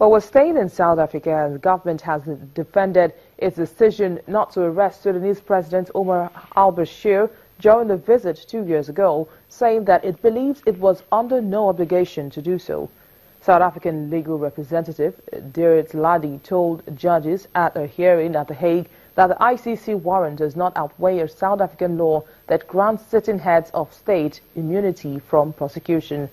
Well, we're staying in South Africa, and the government has defended its decision not to arrest Sudanese President Al-Bashir during the visit 2 years ago, saying that it believes it was under no obligation to do so. South African legal representative Dirk Ladi told judges at a hearing at The Hague that the ICC warrant does not outweigh a South African law that grants sitting heads of state immunity from prosecution.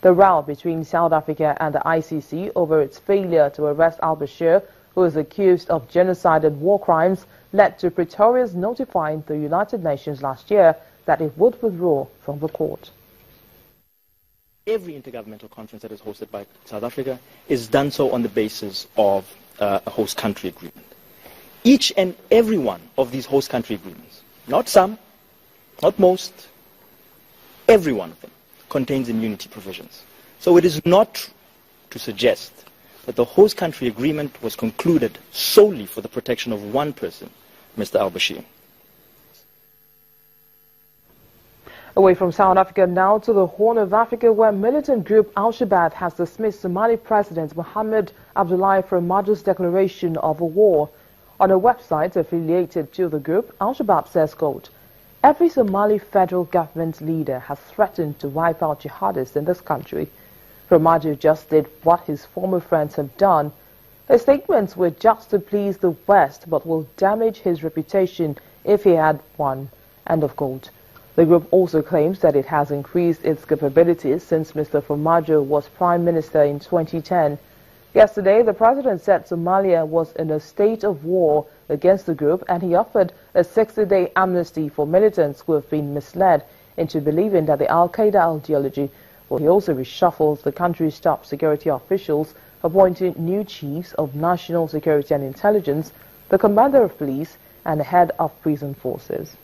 The row between South Africa and the ICC over its failure to arrest Al-Bashir, who is accused of genocide and war crimes, led to Pretoria's notifying the United Nations last year that it would withdraw from the court. Every intergovernmental conference that is hosted by South Africa is done so on the basis of a host country agreement. Each and every one of these host country agreements, not some, not most, every one of them contains immunity provisions. So it is not true to suggest that the host country agreement was concluded solely for the protection of one person, Mr. Al-Bashir. Away from South Africa now to the Horn of Africa, where militant group Al-Shabab has dismissed Somali President Mohamed Abdullahi Farmajo's declaration of a war. On a website affiliated to the group, Al-Shabab says, quote, "Every Somali federal government leader has threatened to wipe out jihadists in this country. Farmajo just did what his former friends have done. His statements were just to please the West, but will damage his reputation if he had one." End of quote. The group also claims that it has increased its capabilities since Mr. Farmajo was Prime Minister in 2010. Yesterday, the president said Somalia was in a state of war against the group, and he offered a 60-day amnesty for militants who have been misled into believing that the Al-Qaeda ideology. Well, he also reshuffles the country's top security officials, appointing new chiefs of national security and intelligence, the commander of police, and the head of prison forces.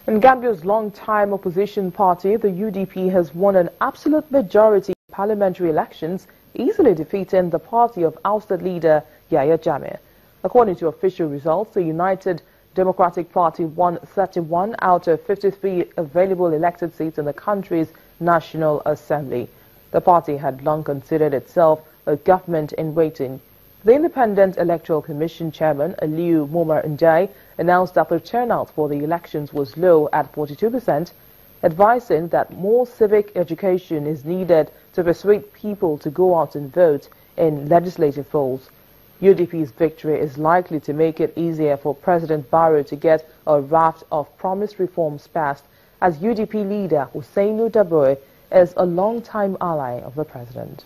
In Gambia's long-time opposition party, the UDP has won an absolute majority in parliamentary elections, easily defeating the party of ousted leader Yahya Jammeh. According to official results, the United Democratic Party won 31 out of 53 available elected seats in the country's National Assembly. The party had long considered itself a government in waiting. The Independent Electoral Commission Chairman, Aliu Momar Njai, announced that the turnout for the elections was low at 42%, advising that more civic education is needed to persuade people to go out and vote in legislative polls. UDP's victory is likely to make it easier for President Barrow to get a raft of promised reforms passed, as UDP leader Husseinu Daboe is a long-time ally of the president.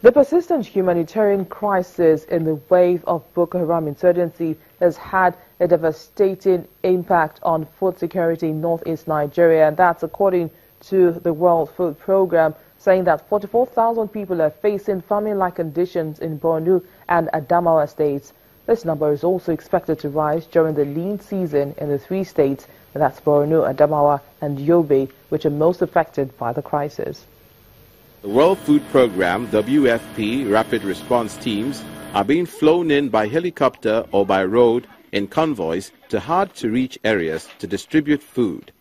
The persistent humanitarian crisis in the wave of Boko Haram insurgency has had a devastating impact on food security in northeast Nigeria, and that's according to the World Food Programme, saying that 44,000 people are facing famine-like conditions in Borno and Adamawa states. This number is also expected to rise during the lean season in the three states, and that's Borno, Adamawa, and Yobe, which are most affected by the crisis. The World Food Programme, WFP, rapid response teams are being flown in by helicopter or by road in convoys to hard-to-reach areas to distribute food.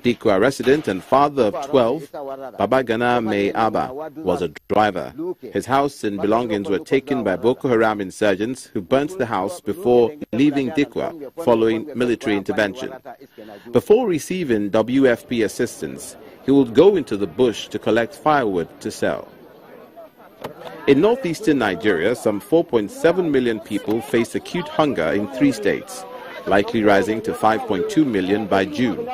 Dikwa resident and father of 12, Babagana May Abba, was a driver. His house and belongings were taken by Boko Haram insurgents who burnt the house before leaving Dikwa following military intervention. Before receiving WFP assistance, he would go into the bush to collect firewood to sell. In northeastern Nigeria, some 4.7 million people face acute hunger in 3 states, likely rising to 5.2 million by June.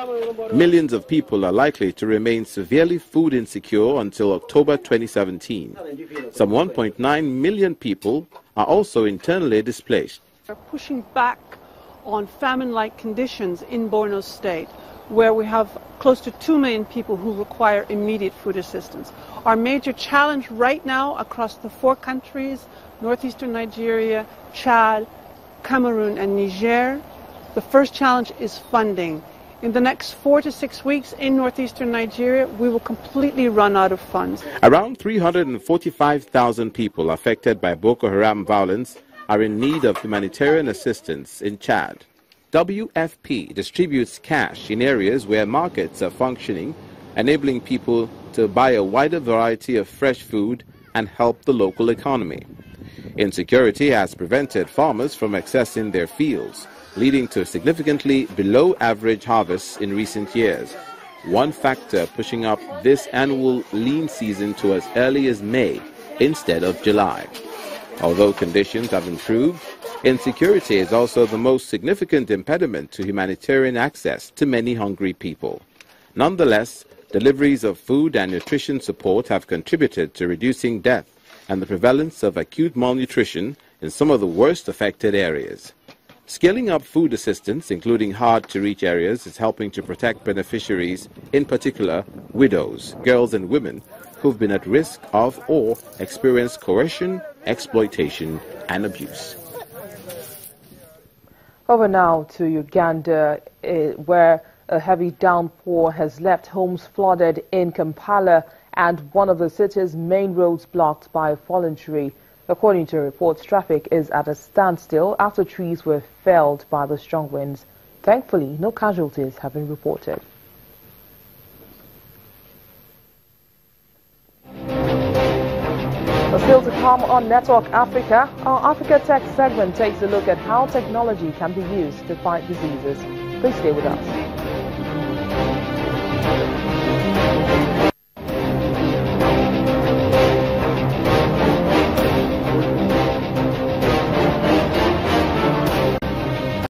Millions of people are likely to remain severely food insecure until October 2017. Some 1.9 million people are also internally displaced. We're pushing back on famine-like conditions in Borno State, where we have close to 2 million people who require immediate food assistance. Our major challenge right now across the 4 countries, northeastern Nigeria, Chad, Cameroon, and Niger, the first challenge is funding. In the next 4 to 6 weeks in northeastern Nigeria, we will completely run out of funds. Around 345,000 people affected by Boko Haram violence are in need of humanitarian assistance in Chad. WFP distributes cash in areas where markets are functioning enabling people to buy a wider variety of fresh food and help the local economy. Insecurity has prevented farmers from accessing their fields, leading to significantly below average harvests in recent years, one factor pushing up this annual lean season to as early as May instead of July. Although conditions have improved, insecurity is also the most significant impediment to humanitarian access to many hungry people. Nonetheless, deliveries of food and nutrition support have contributed to reducing death and the prevalence of acute malnutrition in some of the worst affected areas. Scaling up food assistance, including hard-to-reach areas, is helping to protect beneficiaries, in particular widows, girls and women who've been at risk of or experienced coercion, exploitation and abuse. Over now to Uganda, where a heavy downpour has left homes flooded in Kampala and one of the city's main roads blocked by a fallen tree. According to reports, traffic is at a standstill after trees were felled by the strong winds. Thankfully, no casualties have been reported. Still to come on Network Africa, our Africa Tech segment takes a look at how technology can be used to fight diseases. Please stay with us.